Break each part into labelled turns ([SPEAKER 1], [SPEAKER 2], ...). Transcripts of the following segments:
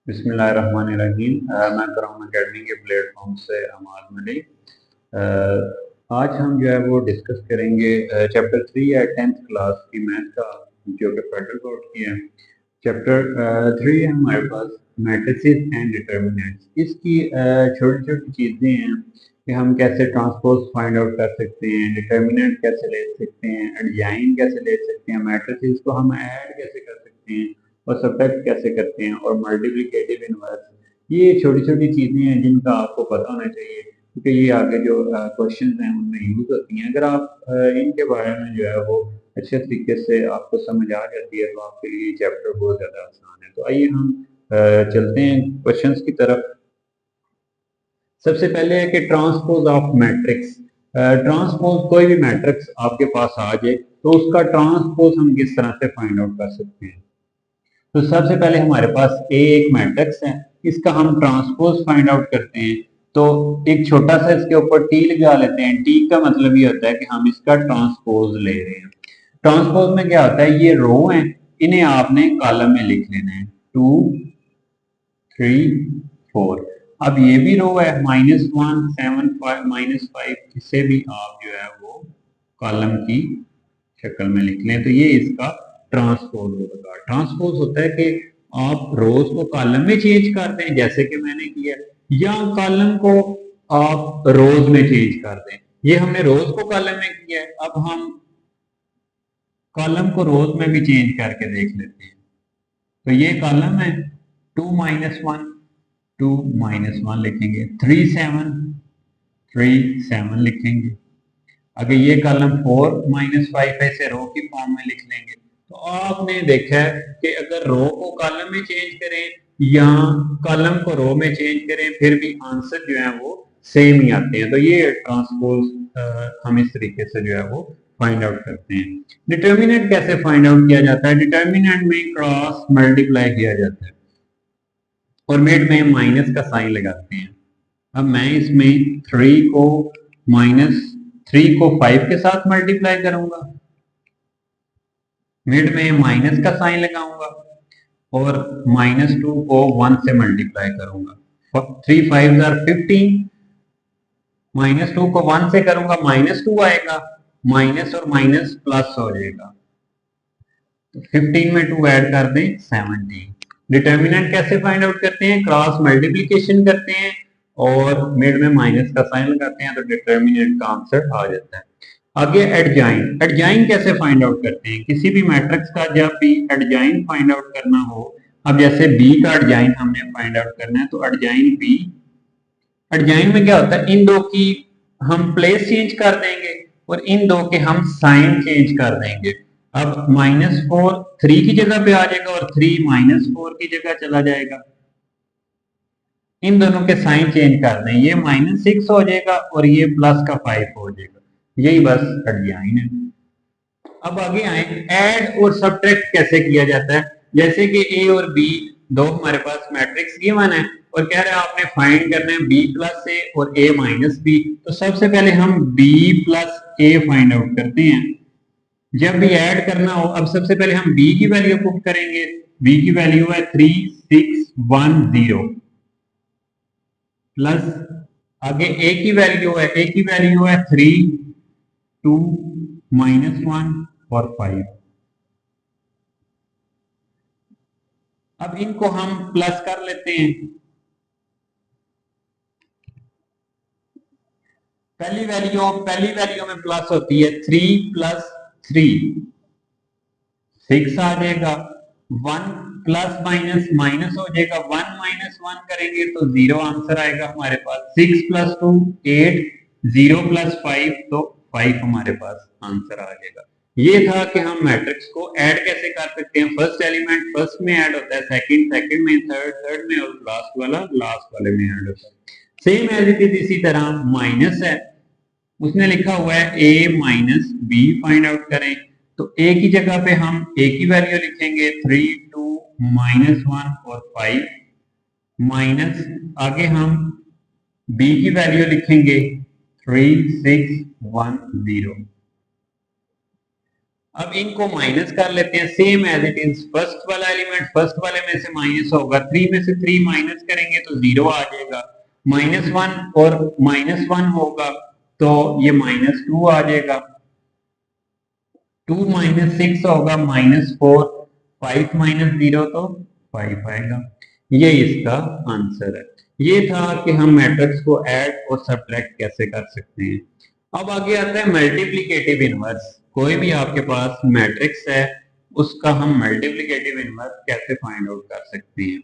[SPEAKER 1] बिस्मिल्लाहिर्रहमानिर्रहीम। मैं कराऊँ अकेडमी के प्लेटफॉर्म से अमाद मलिक। आज हम जो है वो डिस्कस करेंगे चैप्टर 3 या 10th क्लास की मैथ का, जो कि फेडरल बोर्ड की है। चैप्टर 3 है हमारे पास मैट्रिसेस एंड डिटर्मिनेंट्स। इसकी छोटी छोटी चीज़ें हैं कि हम कैसे ट्रांसपोज फाइंड आउट कर सकते हैं, डिटर्मिनेंट कैसे ले सकते हैं, एडजाइन कैसे ले सकते हैं, मैट्रिसेस को हम ऐड कैसे कर सकते हैं और सब्ट्रैक्ट कैसे करते हैं, और मल्टीप्लिकेटिव इनवर्स। ये छोटी छोटी चीज़ें हैं जिनका आपको पता होना चाहिए, क्योंकि ये आगे जो क्वेश्चन हैं उनमें यूज होती हैं। अगर आप इनके बारे में जो है वो अच्छे तरीके से आपको समझ आ जाती है तो आपके लिए चैप्टर बहुत ज़्यादा आसान है। तो आइए हम चलते हैं क्वेश्चंस की तरफ। सबसे पहले है कि ट्रांसपोज ऑफ मैट्रिक्स। ट्रांसपोज कोई भी मैट्रिक्स आपके पास आ जाए तो उसका ट्रांसपोज हम किस तरह से फाइंड आउट कर सकते हैं। तो सबसे पहले हमारे पास ए एक मैट्रिक्स है, इसका हम ट्रांसपोज फाइंड आउट करते हैं। तो एक छोटा सा इसके ऊपर टी लगा लेते हैं। टी का मतलब ये होता है कि हम इसका ट्रांसपोज ले रहे हैं। ट्रांसपोज में क्या होता है, ये रो है, इन्हें आपने कॉलम में लिख लेना है। 2 3 4। अब ये भी रो है, -1 7 5 -5, इसे भी आप जो है वो कॉलम की शक्ल में लिख लें। तो ये इसका ट्रांसपोज होगा। ट्रांसपोज होता है कि आप रोज को कॉलम में चेंज कर दें, जैसे कि मैंने किया, या कॉलम को आप रोज में चेंज कर दें। ये हमने रोज को कॉलम में किया है, अब हम कॉलम को रोज में भी चेंज करके देख लेते हैं। तो ये कॉलम है 2 -1 2 -1 लिखेंगे, 3 7 3 7 लिखेंगे। अगर ये कॉलम 4 -5 है, इसे रो की फॉर्म में लिख लेंगे। तो आपने देखा है कि अगर रो को कॉलम में चेंज करें या कॉलम को रो में चेंज करें, फिर भी आंसर जो है वो सेम ही आते हैं। तो ये ट्रांसपोज हम इस तरीके से जो है वो फाइंड आउट करते हैं। डिटर्मिनेंट कैसे फाइंड आउट किया जाता है? डिटर्मिनेंट में क्रॉस मल्टीप्लाई किया जाता है और मिड में माइनस का साइन लगाते हैं। अब मैं इसमें 3 को 5 के साथ मल्टीप्लाई करूंगा, मिड में माइनस का साइन लगाऊंगा और -2 को 1 से मल्टीप्लाई करूंगा। 3 5 15, -2 को 1 से करूंगा, -2 आएगा, माइनस और माइनस प्लस हो जाएगा। तो 15 में 2 ऐड कर दें, 17। डिटर्मिनेंट कैसे फाइंड आउट करते हैं? क्रॉस मल्टीप्लिकेशन करते हैं और मिड में माइनस का साइन लगाते हैं, तो डिटर्मिनेंट का आंसर आ जाता है। आगे एडजाइन। एडजाइन कैसे फाइंड आउट करते हैं? किसी भी मैट्रिक्स का जब भी एडजाइन फाइंड आउट करना हो, अब जैसे बी का एडजाइन हमने फाइंड आउट करना है, तो एडजाइन बी। एडजाइन में क्या होता है, इन दो की हम प्लेस चेंज कर देंगे और इन दो के हम साइन चेंज कर देंगे। अब -4 3 की जगह पे आ जाएगा और 3 -4 की जगह चला जाएगा। इन दोनों के साइन चेंज कर दें, ये -6 हो जाएगा और ये प्लस का 5 हो जाएगा। यही बस एडजाइन है। अब आगे आए, ऐड और सब्ट्रैक्ट कैसे किया जाता है। जैसे कि ए और बी दो हमारे पास मैट्रिक्स गिवन है और कह रहे हैं आपने फाइंड करना है बी प्लस ए और ए माइनस बी। तो सबसे पहले हम बी प्लस ए फाइंड आउट करते हैं। जब भी ऐड करना हो, अब सबसे पहले हम बी की वैल्यू पुट करेंगे। बी की वैल्यू है 3610 प्लस आगे ए की वैल्यू है, 3 2 -1 और 5। अब इनको हम प्लस कर लेते हैं। पहली वैल्यू में प्लस होती है, 3 + 3 6 आ जाएगा। 1 प्लस माइनस माइनस हो जाएगा, 1 - 1 करेंगे तो 0 आंसर आएगा हमारे पास। 6 + 2 8, 0 + 5 तो 5 हमारे पास आंसर आ जाएगा। ये था कि हम मैट्रिक्स को ऐड कैसे कर सकते हैं। फर्स्ट एलिमेंट फर्स्ट में ऐड होता है, सेकंड में, थर्ड में और लास्ट वाले में ऐड होता है। सेम एज इट इज इसी तरह माइनस है, उसने लिखा हुआ है a minus b find out करें। तो a की जगह पे हम a की वैल्यू लिखेंगे 3 2 -1 और 5 माइनस आगे हम b की वैल्यू लिखेंगे 3 6 1 0। अब इनको माइनस कर लेते हैं same as it is. First वाला एलिमेंट फर्स्ट वाले में से माइनस होगा, 3 में से 3 माइनस करेंगे तो 0 आ जाएगा। -1 और -1 होगा तो ये -2 आ जाएगा। 2 - 6 होगा -4, 5 - 0 तो 5 आएगा। ये इसका आंसर है। ये था कि हम मैट्रिक्स को ऐड और सब्ट्रैक्ट कैसे कर सकते हैं। अब आगे आता है मल्टीप्लिकेटिव इनवर्स। कोई भी आपके पास मैट्रिक्स है उसका हम मल्टीप्लिकेटिव इनवर्स कैसे फाइंड आउट कर सकते हैं।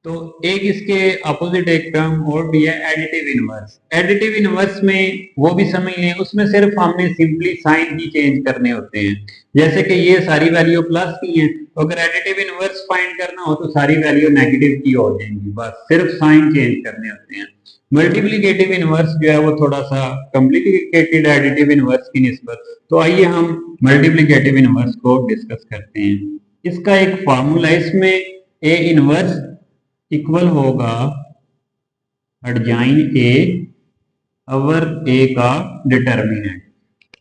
[SPEAKER 1] तो एक इसके अपोजिट एक टर्म और भी है एडिटिव इनवर्स। एडिटिव इनवर्स में वो भी समझ लें, उसमें सिर्फ हमने सिंपली साइन ही चेंज करने होते हैं। जैसे कि ये सारी वैल्यू प्लस की हैं, तो अगर एडिटिव इनवर्स फाइंड करना हो तो सारी वैल्यू नेगेटिव की हो जाएंगी, बस सिर्फ साइन चेंज करने होते हैं। मल्टीप्लिकेटिव इनवर्स जो है वो थोड़ा सा कॉम्प्लिकेटेड है एडिटिव इनवर्स की निस्बत। तो आइए हम मल्टीप्लिकेटिव इनवर्स को डिस्कस करते हैं। इसका एक फार्मूला, इसमें ए इनवर्स इक्वल होगा एडजाइन ए अवर ए का डिटर्मिनेंट।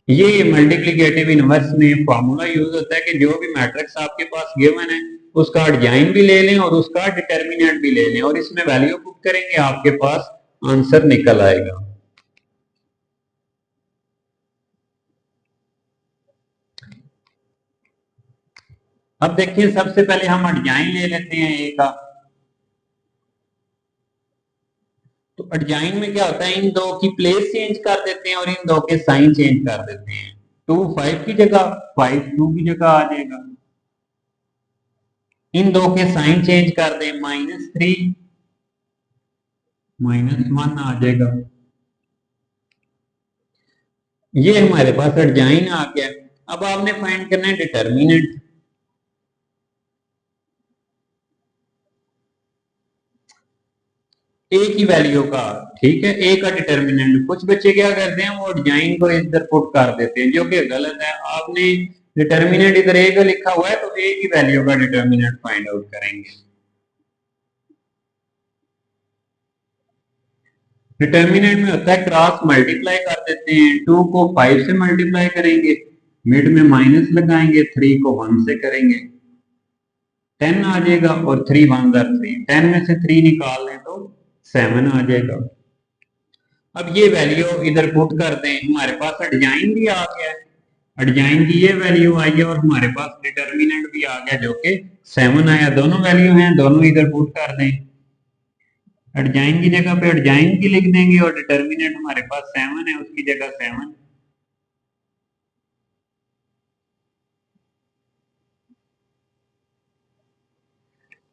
[SPEAKER 1] ये मल्टीप्लिकेटिव इनवर्स में फार्मूला यूज होता है कि जो भी मैट्रिक्स आपके पास गिवन है उसका एडजाइन भी ले लें और उसका डिटर्मिनेंट भी ले लें और इसमें वैल्यू पुट करेंगे, आपके पास आंसर निकल आएगा। अब देखिए सबसे पहले हम एडजाइन ले लेते हैं ए का। तो एडजाइन में क्या होता है, इन दो की प्लेस चेंज कर देते हैं और इन दो के साइन चेंज कर देते हैं। 2 5 की जगह 5 2 की जगह आ जाएगा। इन दो के साइन चेंज कर दें, -3 -1 आ जाएगा। ये हमारे पास एडजाइन आ गया। अब आपने फाइंड करना है डिटर्मिनेंट। ए की वैल्यू का, ठीक है, ए का डिटर्मिनेंट। कुछ बच्चे क्या करते हैं, वो एडजाइन को इधर पुट कर देते हैं, जो कि गलत है। आपने डिटर्मिनेंट इधर ए का लिखा हुआ है तो ए की वैल्यू का डिटर्मिनेंट फाइंड आउट करेंगे। डिटर्मिनेंट में होता है क्रॉस मल्टीप्लाई कर देते हैं। 2 को 5 से मल्टीप्लाई करेंगे, मिड में माइनस लगाएंगे, 3 को 1 से करेंगे, 10 आ जाएगा और 3 1 3, 10 में से 3 निकाल लें तो 7 आ जाएगा। अब ये वैल्यू इधर पुट कर दें, हमारे पास एडजाइन भी आ गया है। एडजाइन की ये वैल्यू आई है और हमारे पास डिटर्मिनेंट भी आ गया जो कि 7 आया। दोनों वैल्यू हैं, दोनों इधर पुट कर दें। एडजाइन की जगह पे एडजाइन की लिख देंगे और डिटर्मिनेंट हमारे पास 7 है, उसकी जगह 7।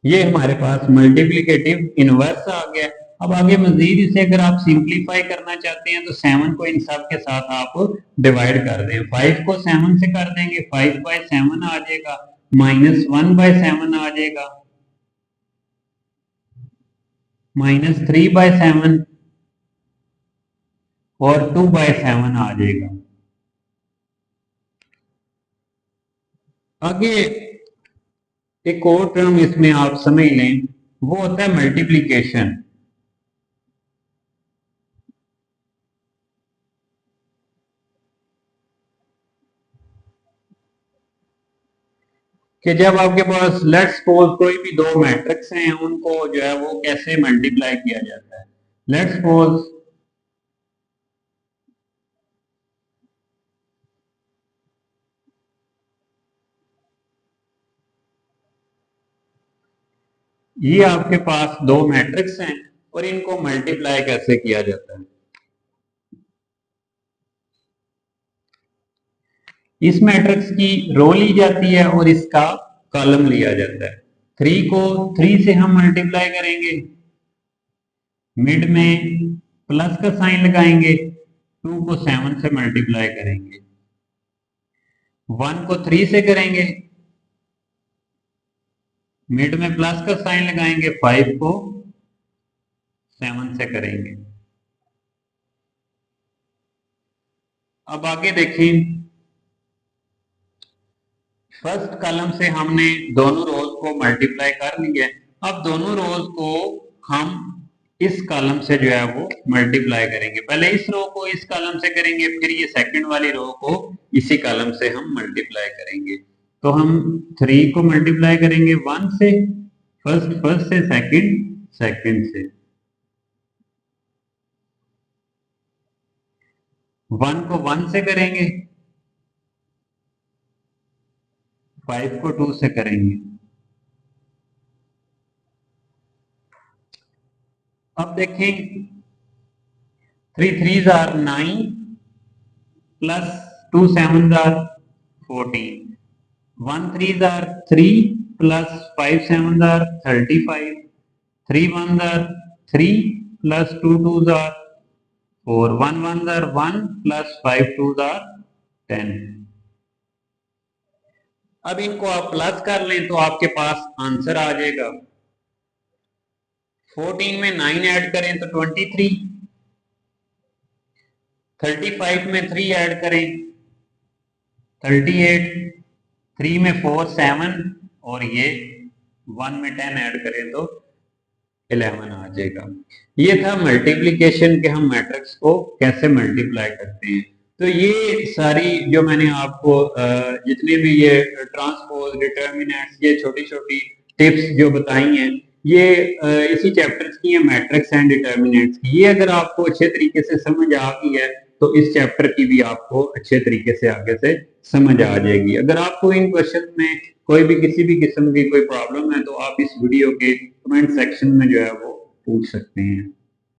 [SPEAKER 1] ये हमारे पास मल्टीप्लिकेटिव इनवर्स आ गया। अब आगे मजीद इसे अगर आप सिंप्लीफाई करना चाहते हैं तो 7 को इन सब के साथ आप डिवाइड कर दें। 5 को 7 से कर देंगे, 5/7 आ जाएगा, -1/7 आ जाएगा, -3/7 और 2/7 आ जाएगा। आगे एक और टर्म इसमें आप समझ लें, वो होता है मल्टीप्लीकेशन। कि जब आपके पास लेट्स सपोज कोई भी दो मैट्रिक्स हैं, उनको जो है वो कैसे मल्टीप्लाई किया जाता है। लेट्स सपोज ये आपके पास दो मैट्रिक्स हैं और इनको मल्टीप्लाई कैसे किया जाता है। इस मैट्रिक्स की रो ली जाती है और इसका कॉलम लिया जाता है। 3 को 3 से हम मल्टीप्लाई करेंगे, मिड में प्लस का साइन लगाएंगे, 2 को 7 से मल्टीप्लाई करेंगे, 1 को 3 से करेंगे, मिड में प्लस का साइन लगाएंगे, 5 को 7 से करेंगे। अब आगे देखें, फर्स्ट कॉलम से हमने दोनों रोज को मल्टीप्लाई कर लिया है। अब दोनों रोज को हम इस कॉलम से जो है वो मल्टीप्लाई करेंगे। पहले इस रो को इस कॉलम से करेंगे, फिर ये सेकंड वाली रो को इसी कॉलम से हम मल्टीप्लाई करेंगे। तो हम 3 को मल्टीप्लाई करेंगे 1 से, फर्स्ट से, सेकंड से। 1 को 1 से करेंगे, 5 को 2 से करेंगे। अब देखें 3 3s are 9 plus 2 7s are 14, 1 3s are 3 plus 5 7s are 35, 3 1s are 3 plus 2 2s are 4, 1 1s are 1 plus 5 2s are 10। अब इनको आप प्लस कर लें तो आपके पास आंसर आ जाएगा। 14 में 9 ऐड करें तो 23, 35 में 3 ऐड करें 38, 3 में 4 7 और ये 1 में 10 ऐड करें तो 11 आ जाएगा। ये था मल्टीप्लिकेशन के हम मैट्रिक्स को कैसे मल्टीप्लाई करते हैं। तो ये सारी जो मैंने आपको जितने भी ये ट्रांसपोज, डिटर्मिनेंट्स, ये छोटी छोटी टिप्स जो बताई हैं, ये इसी चैप्टर्स की है, मैट्रिक्स एंड डिटर्मिनेंट्स की। ये अगर आपको अच्छे तरीके से समझ आ गई है तो इस चैप्टर की भी आपको अच्छे तरीके से आगे से समझ आ जाएगी। अगर आपको इन क्वेश्चन में कोई भी किसी भी किस्म की कोई प्रॉब्लम है तो आप इस वीडियो के कमेंट सेक्शन में जो है वो पूछ सकते हैं।